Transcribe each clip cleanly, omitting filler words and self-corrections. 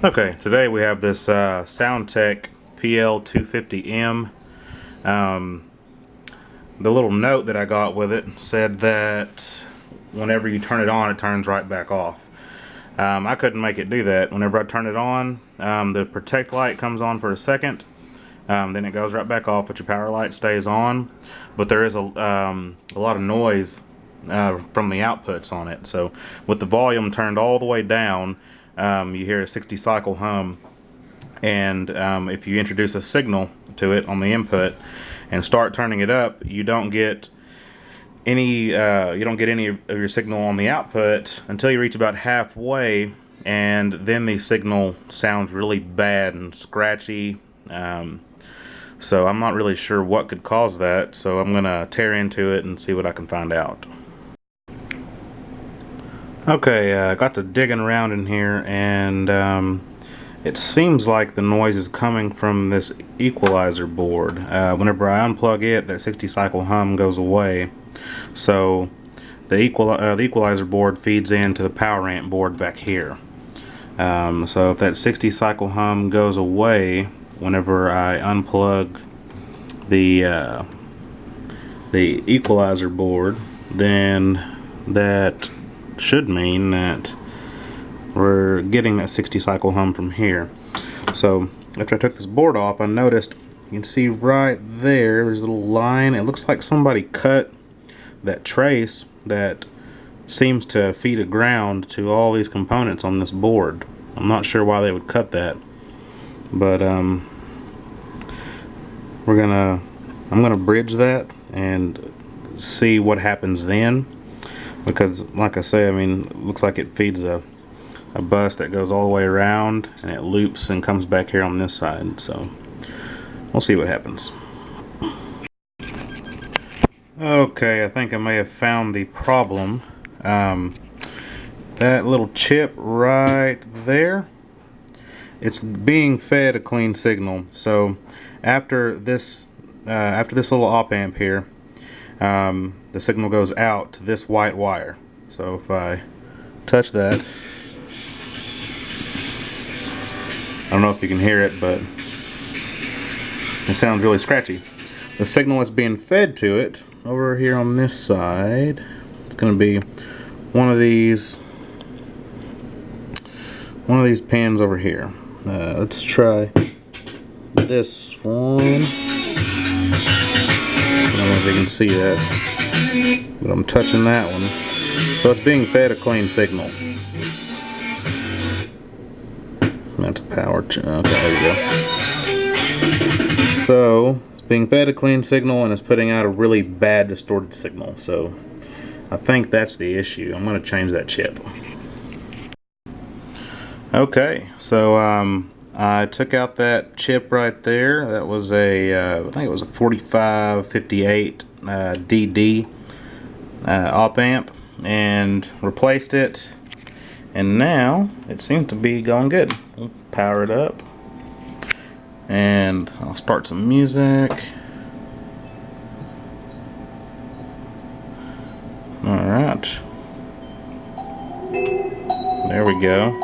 Okay, today we have this SoundTech PL250M. The little note that I got with it said that whenever you turn it on, it turns right back off. I couldn't make it do that. Whenever I turn it on, the protect light comes on for a second, then it goes right back off, but your power light stays on. But there is a lot of noise from the outputs on it. So with the volume turned all the way down, you hear a 60 cycle hum, and if you introduce a signal to it on the input and start turning it up, you don't get any of your signal on the output until you reach about halfway, and then the signal sounds really bad and scratchy. So I'm not really sure what could cause that, so I'm gonna tear into it and see what I can find out. Okay, I got to digging around in here, and it seems like the noise is coming from this equalizer board. Whenever I unplug it, that 60 cycle hum goes away. So the equalizer board feeds into the power amp board back here. So if that 60 cycle hum goes away whenever I unplug the equalizer board, then that should mean that we're getting that 60 cycle hum from here. So after I took this board off, I noticed, you can see right there's a little line. It looks like somebody cut that trace that seems to feed a ground to all these components on this board. I'm not sure why they would cut that, but I'm gonna bridge that and see what happens then, because like I say, I mean, it looks like it feeds a bus that goes all the way around, and it loops and comes back here on this side. So we'll see what happens. Okay, I think I may have found the problem. That little chip right there, it's being fed a clean signal. So after this little op amp here, the signal goes out to this white wire. So if I touch that, I don't know if you can hear it, but it sounds really scratchy. The signal that's being fed to it over here on this side, it's going to be one of these pins over here. Let's try this one. I don't know if you can see that, but I'm touching that one. So it's being fed a clean signal. That's a power. Okay, there we go. So it's being fed a clean signal, and it's putting out a really bad distorted signal. So I think that's the issue. I'm going to change that chip. Okay, so I took out that chip right there. That was I think it was a 4558 DD op amp, and replaced it. And now it seems to be going good. We'll power it up, and I'll start some music. Alright, there we go.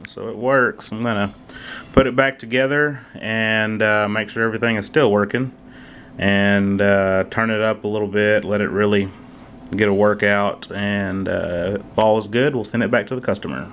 So it works. I'm gonna put it back together and make sure everything is still working, and turn it up a little bit, let it really get a workout, and if all is good, we'll send it back to the customer.